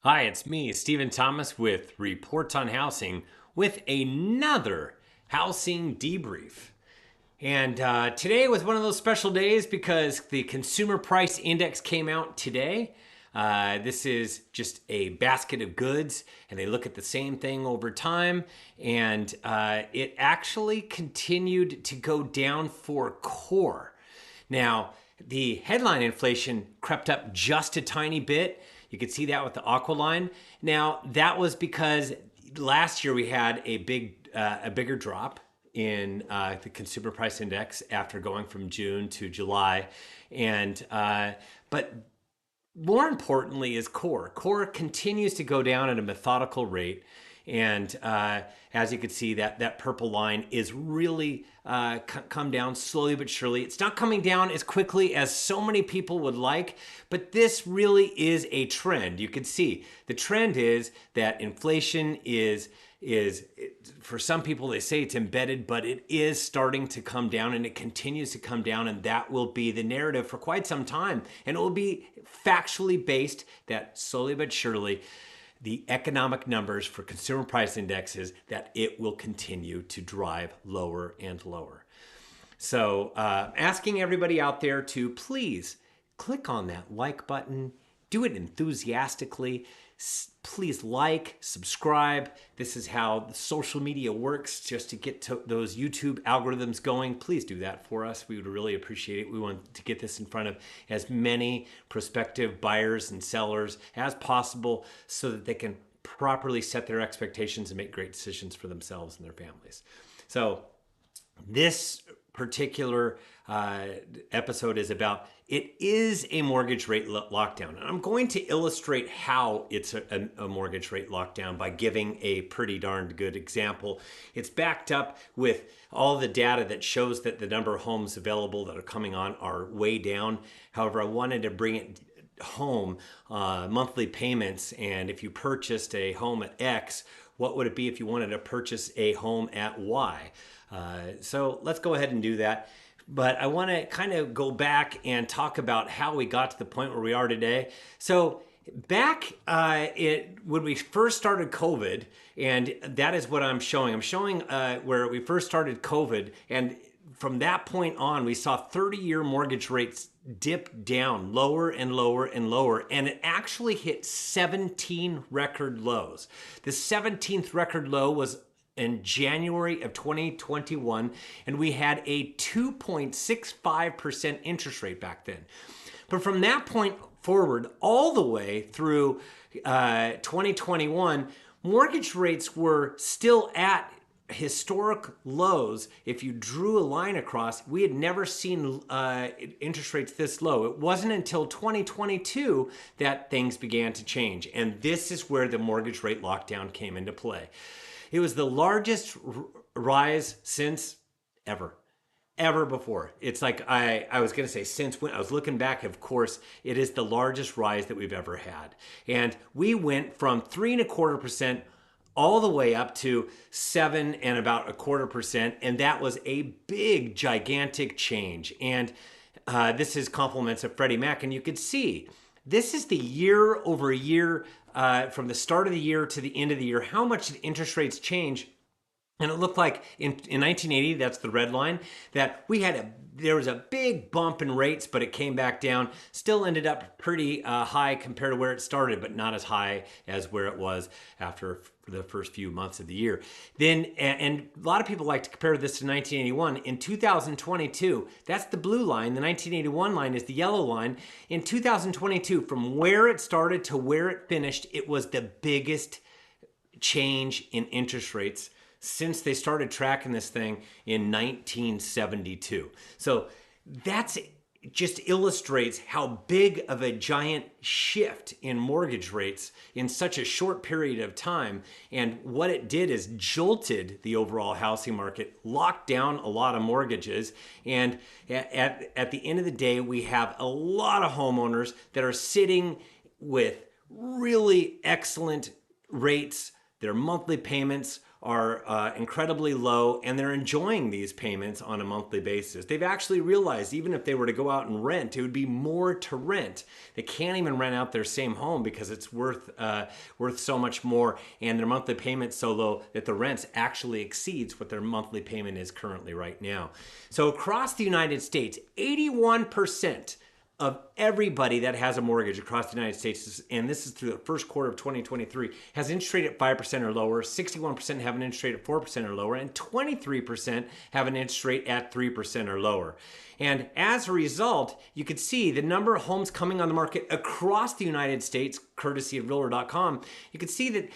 Hi, it's me, Stephen Thomas with Reports on Housing with another housing debrief. And today was one of those special days because the consumer price index came out today. This is just a basket of goods, and they look at the same thing over time. And it actually continued to go down for core. Now, the headline inflation crept up just a tiny bit. You could see that with the aqua line. Now, that was because last year we had a bigger drop in the consumer price index after going from June to July, and but more importantly is core. Core continues to go down at a methodical rate. And as you can see, that purple line is really come down slowly but surely. It's not coming down as quickly as so many people would like, but this really is a trend. You can see the trend is that inflation is for some people they say it's embedded, but it is starting to come down, and it continues to come down, and that will be the narrative for quite some time. And it will be factually based that slowly but surely the economic numbers for consumer price indexes, that it will continue to drive lower and lower. So asking everybody out there to please click on that like button, do it enthusiastically. Please like, subscribe. This is how social media works, just to get to those YouTube algorithms going. Please do that for us. We would really appreciate it. We want to get this in front of as many prospective buyers and sellers as possible so that they can properly set their expectations and make great decisions for themselves and their families. So this particular episode is about, it is a mortgage rate lockdown. And I'm going to illustrate how it's a mortgage rate lockdown by giving a pretty darn good example. It's backed up with all the data that shows that the number of homes available that are coming on are way down. However, I wanted to bring it home, monthly payments, and if you purchased a home at X, what would it be if you wanted to purchase a home at Y? So let's go ahead and do that. But I want to kind of go back and talk about how we got to the point where we are today. So back when we first started COVID, and that is what I'm showing. I'm showing where we first started COVID, and from that point on, we saw 30-year mortgage rates dip down lower and lower and lower, and it actually hit 17 record lows. The 17th record low was in January of 2021, and we had a 2.65% interest rate back then. But from that point forward, all the way through 2021, mortgage rates were still at historic lows. If you drew a line across, we had never seen interest rates this low. It wasn't until 2022 that things began to change. And this is where the mortgage rate lockdown came into play. It was the largest rise since ever before. It's like I was going to say since when I was looking back, of course, it is the largest rise that we've ever had. And we went from 3.25% all the way up to 7 and about 1/4%. And that was a big, gigantic change. And this is compliments of Freddie Mac. And you could see this is the year over year, from the start of the year to the end of the year, how much the interest rates change. And it looked like in 1980, that's the red line, that there was a big bump in rates, but it came back down. Still ended up pretty high compared to where it started, but not as high as where it was after the first few months of the year. Then, and a lot of people like to compare this to 1981. In 2022, that's the blue line. The 1981 line is the yellow line. In 2022, from where it started to where it finished, it was the biggest change in interest rates since they started tracking this thing in 1972. So that's just illustrates how big of a giant shift in mortgage rates in such a short period of time. And what it did is jolted the overall housing market, locked down a lot of mortgages. And at the end of the day, we have a lot of homeowners that are sitting with really excellent rates. Their monthly payments are incredibly low, and they're enjoying these payments on a monthly basis. They've actually realized even if they were to go out and rent, it would be more to rent. They can't even rent out their same home because it's worth so much more, and their monthly payment's so low that the rents actually exceeds what their monthly payment is currently right now. So across the United States, 81% of everybody that has a mortgage across the United States, and this is through the first quarter of 2023, has interest rate at 5% or lower, 61% have an interest rate at 4% or lower, and 23% have an interest rate at 3% or lower. And as a result, you could see the number of homes coming on the market across the United States, courtesy of Realtor.com, you could see that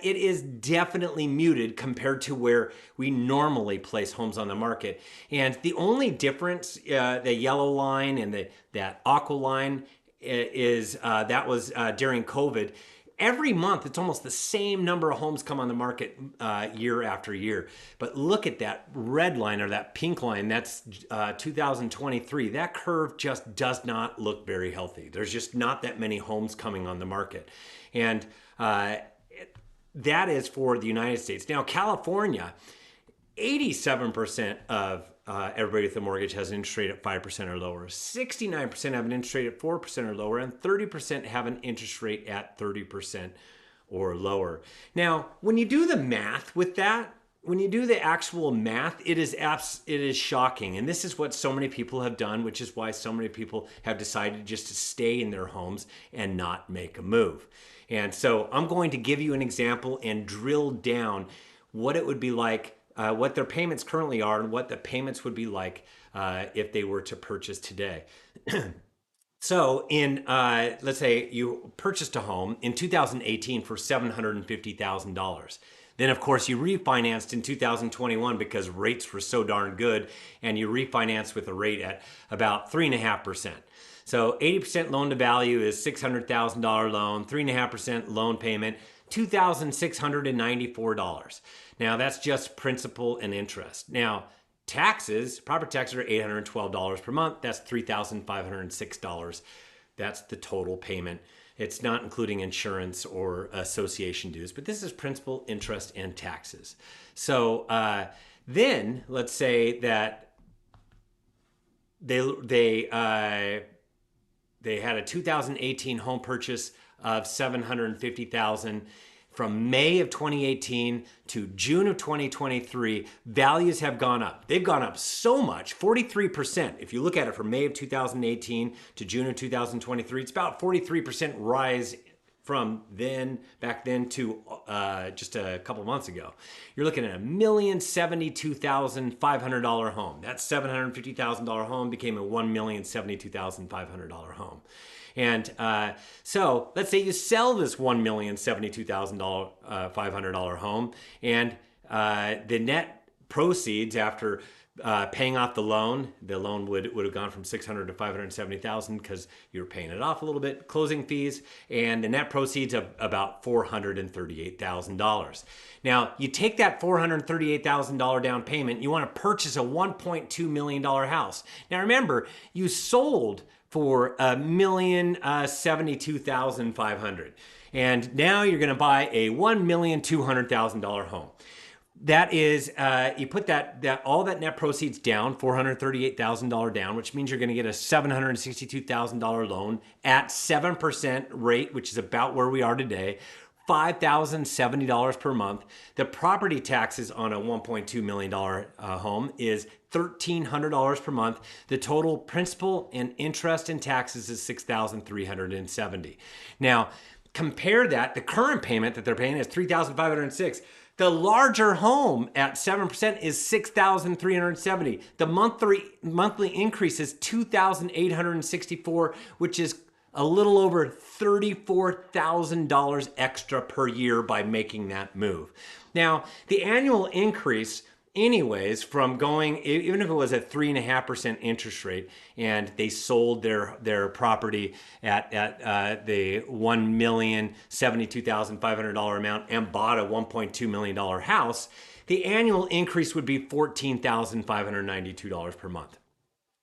it is definitely muted compared to where we normally place homes on the market. And the only difference, the yellow line and that aqua line is that was during COVID. Every month, it's almost the same number of homes come on the market year after year. But look at that red line or that pink line, that's 2023. That curve just does not look very healthy. There's just not that many homes coming on the market. And that is for the United States. Now, California, 87% of everybody with a mortgage has an interest rate at 5% or lower. 69% have an interest rate at 4% or lower, and 30% have an interest rate at 30% or lower. Now, when you do the math with that, when you do the actual math, it is shocking. And this is what so many people have done, which is why so many people have decided just to stay in their homes and not make a move. And so I'm going to give you an example and drill down what it would be like, what their payments currently are, and what the payments would be like if they were to purchase today. So let's say you purchased a home in 2018 for $750,000. Then, of course, you refinanced in 2021 because rates were so darn good, and you refinanced with a rate at about 3.5%. So 80% loan to value is $600,000 loan, 3.5% loan payment, $2,694. Now that's just principal and interest. Now taxes, property taxes are $812 per month. That's $3,506. That's the total payment. It's not including insurance or association dues, but this is principal, interest, and taxes. So then let's say that they had a 2018 home purchase of $750,000. From May of 2018 to June of 2023, values have gone up. They've gone up so much, 43%. If you look at it from May of 2018 to June of 2023, it's about 43% rise from back then to just a couple months ago. You're looking at $1,072,500 home. That $750,000 home became a $1,072,500 home. And so let's say you sell this $1,072,500 home, and the net proceeds after paying off the loan would have gone from $600,000 to $570,000 because you were paying it off a little bit, closing fees, and the net proceeds of about $438,000. Now, you take that $438,000 down payment, you want to purchase a $1.2 million house. Now, remember, you sold for $1,072,500, and now you're going to buy a $1,200,000 home. That is, you put that all that net proceeds down, $438,000 down, which means you're going to get a $762,000 loan at 7% rate, which is about where we are today, $5,070 per month. The property taxes on a $1.2 million home is $1,300 per month. The total principal and interest and taxes is $6,370. Now, compare that, the current payment that they're paying is $3,506. The larger home at 7% is $6,370. The monthly increase is $2,864, which is a little over $34,000 extra per year by making that move. Now, the annual increase anyways from going, even if it was a 3.5% interest rate and they sold their property at the $1,072,500 amount and bought a $1.2 million house, the annual increase would be $14,592 per month.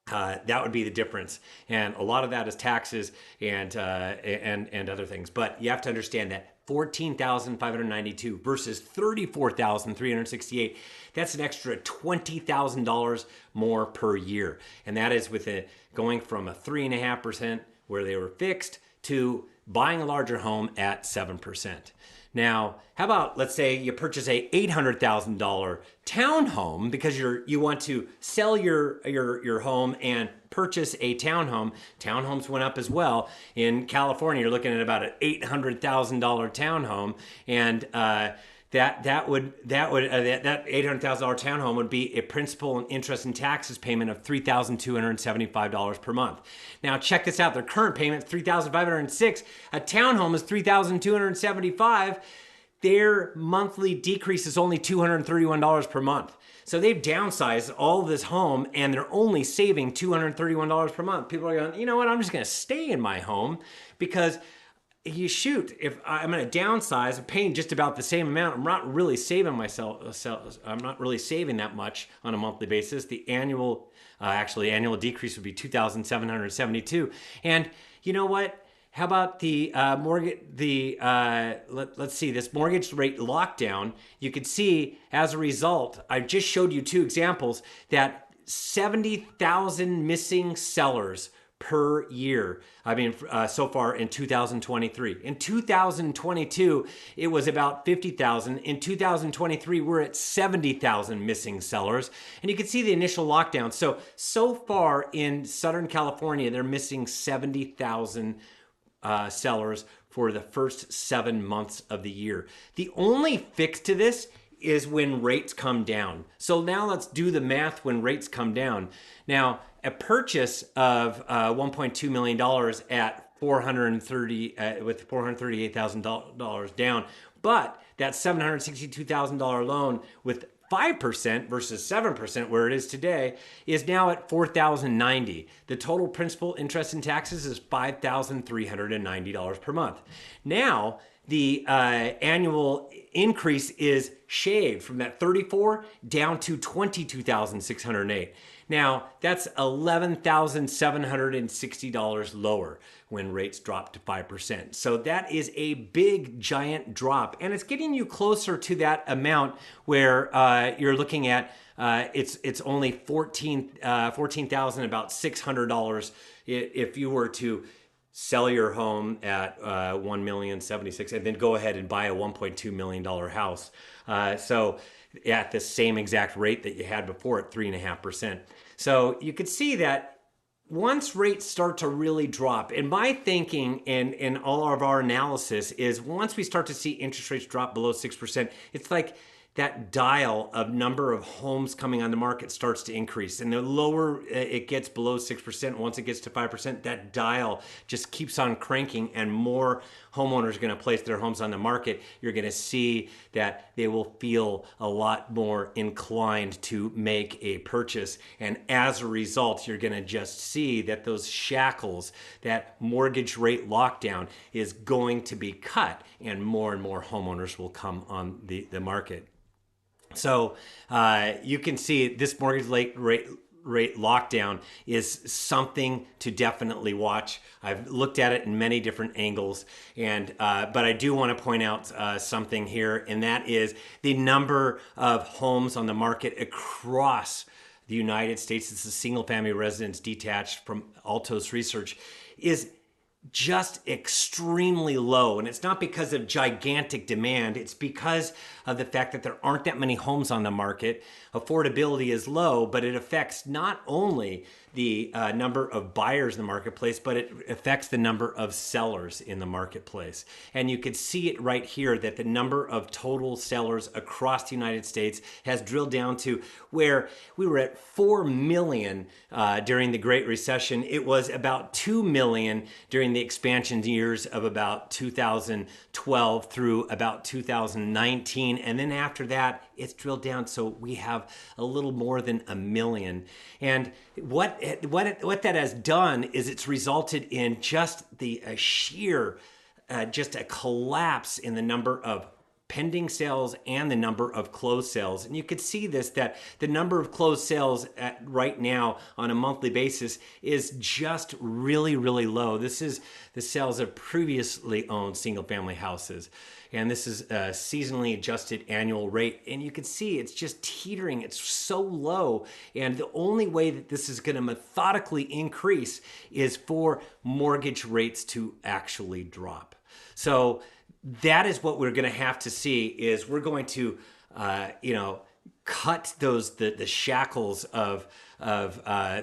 That would be the difference, and a lot of that is taxes and other things. But you have to understand that 14,592 versus 34,368. That's an extra $20,000 more per year, and that is with it going from a 3.5% where they were fixed to buying a larger home at 7%. Now, how about, let's say you purchase a $800,000 townhome because you want to sell your home and purchase a townhome. Townhomes went up as well. In California, you're looking at about an $800,000 townhome, and that $800,000 townhome would be a principal and interest and taxes payment of $3,275 per month. Now check this out: their current payment $3,506. A townhome is $3,275. Their monthly decrease is only $231 per month. So they've downsized all of this home, and they're only saving $231 per month. People are going, you know what? I'm just going to stay in my home because if I'm going to downsize, I'm paying just about the same amount. I'm not really saving I'm not really saving that much on a monthly basis. The annual decrease would be $2,772. And you know what? How about the mortgage? Let's see, this mortgage rate lockdown. You could see as a result, I just showed you two examples, that 70,000 missing sellers per year. So far in 2023. In 2022, it was about 50,000. In 2023, we're at 70,000 missing sellers. And you can see the initial lockdown. So far in Southern California, they're missing 70,000 sellers for the first 7 months of the year. The only fix to this is when rates come down. So now let's do the math when rates come down. Now, a purchase of $1.2 million at with $438,000 down, but that $762,000 loan with 5% versus 7% where it is today is now at $4,090. The total principal, interest, and taxes is $5,390 per month. Now, the annual increase is shaved from that 34 down to 22,608. Now, that's $11,760 lower when rates drop to 5%. So that is a big, giant drop. And it's getting you closer to that amount where you're looking at it's only $14,000, about $600 if you were to sell your home at $1,076,000 and then go ahead and buy a $1.2 million house. So at the same exact rate that you had before at 3.5%. So you could see that once rates start to really drop, and my thinking in all of our analysis is once we start to see interest rates drop below 6%, it's like that dial of number of homes coming on the market starts to increase. And the lower it gets below 6%, once it gets to 5%, that dial just keeps on cranking and more homeowners are going to place their homes on the market. You're going to see that they will feel a lot more inclined to make a purchase. And as a result, you're going to just see that those shackles, that mortgage rate lockdown is going to be cut and more homeowners will come on the market. So you can see this mortgage rate lockdown is something to definitely watch. I've looked at it in many different angles, but I do want to point out something here, and that is the number of homes on the market across the United States. This is single-family residence detached from Altos Research, is just extremely low. And it's not because of gigantic demand. It's because of the fact that there aren't that many homes on the market. Affordability is low, but it affects not only the number of buyers in the marketplace, but it affects the number of sellers in the marketplace. And you could see it right here that the number of total sellers across the United States has drilled down to where we were at 4 million during the Great Recession. It was about 2 million during the expansion years of about 2012 through about 2019. And then after that, it's drilled down. So we have a little more than 1 million. And what that has done is it's resulted in just the sheer, just a collapse in the number of pending sales and the number of closed sales. And you could see this, that the number of closed sales right now on a monthly basis is just really, really low. This is the sales of previously owned single family houses. And this is a seasonally adjusted annual rate. And you can see it's just teetering. It's so low. And the only way that this is going to methodically increase is for mortgage rates to actually drop. So that is what we're going to have to see, is we're going to, cut the shackles of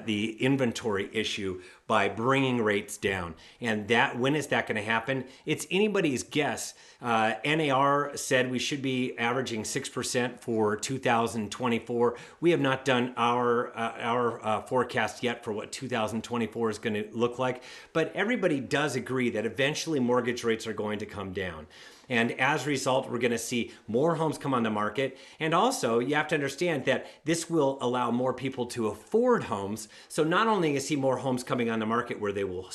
the inventory issue by bringing rates down. And that, when is that going to happen? It's anybody's guess. NAR said we should be averaging 6% for 2024. We have not done our forecast yet for what 2024 is going to look like, but everybody does agree that eventually mortgage rates are going to come down. And as a result, we're going to see more homes come on the market. And also, you have to understand that this will allow more people to afford homes. So not only you see more homes coming on the market where they will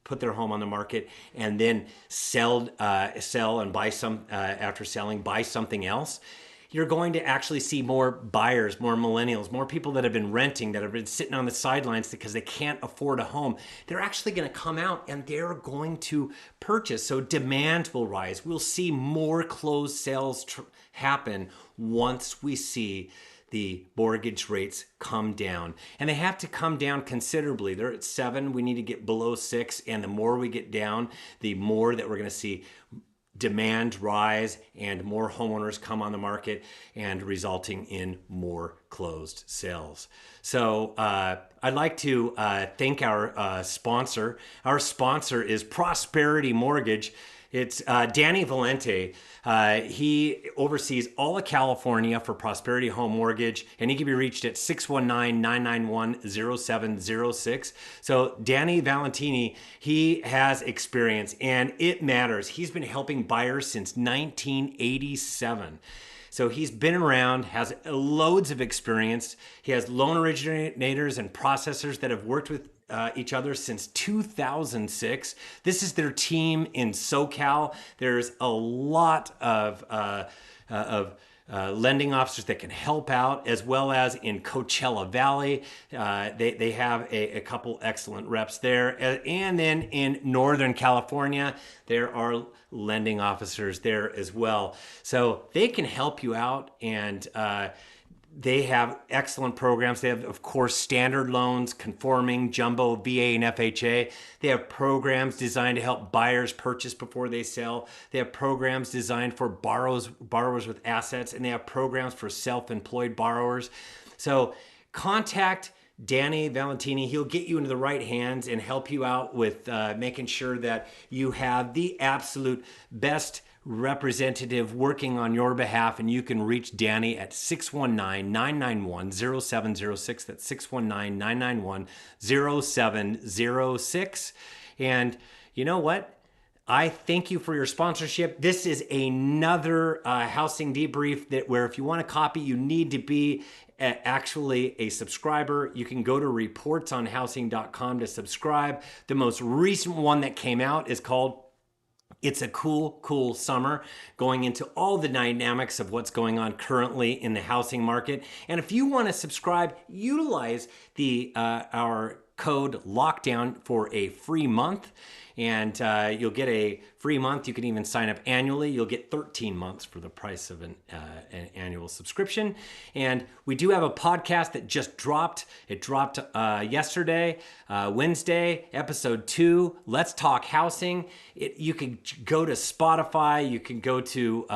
put their home on the market and then sell and buy some after selling, buy something else. You're going to actually see more buyers, more millennials, more people that have been renting, that have been sitting on the sidelines because they can't afford a home. They're actually going to come out and they're going to purchase. So demand will rise. We'll see more closed sales happen once we see the mortgage rates come down. And they have to come down considerably. They're at 7. We need to get below 6. And the more we get down, the more that we're going to see demand rise and more homeowners come on the market, and resulting in more closed sales. So I'd like to thank our sponsor. Our sponsor is Prosperity Mortgage. It's Danny Valente. He oversees all of California for Prosperity Home Mortgage, and he can be reached at 619-991-0706. So Danny Valentini, he has experience, and it matters. He's been helping buyers since 1987. So he's been around, has loads of experience. He has loan originators and processors that have worked with each other since 2006. This is their team in SoCal. There's a lot of lending officers that can help out, as well as in Coachella Valley. They have a couple excellent reps there. And then in Northern California, there are lending officers there as well. So they can help you out, and they have excellent programs. They have, of course, standard loans, conforming, jumbo, VA, and FHA. They have programs designed to help buyers purchase before they sell. They have programs designed for borrowers with assets, and they have programs for self-employed borrowers. So contact Danny Valentini. He'll get you into the right hands and help you out with making sure that you have the absolute best representative working on your behalf. And you can reach Danny at 619-991-0706. That's 619-991-0706. And you know what? I thank you for your sponsorship. This is another housing debrief where if you want a copy, you need to be actually a subscriber. You can go to reportsonhousing.com to subscribe. The most recent one that came out is called It's a Cool Summer, going into all the dynamics of what's going on currently in the housing market. And if you want to subscribe, utilize our code LOCKDOWN for a free month. And you'll get a free month. You can even sign up annually. You'll get 13 months for the price of an annual subscription. And we do have a podcast that just dropped. It dropped yesterday, Wednesday, episode 2. Let's Talk Housing. You can go to Spotify. You can go to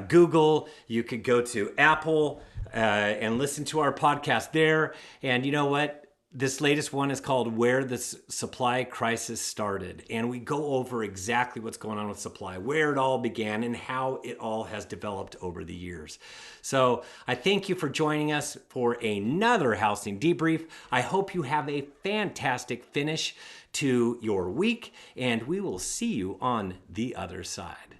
Google. You could go to Apple and listen to our podcast there. And you know what? This latest one is called Where the Supply Crisis Started. And we go over exactly what's going on with supply, where it all began, and how it all has developed over the years. So I thank you for joining us for another housing debrief. I hope you have a fantastic finish to your week, and we will see you on the other side.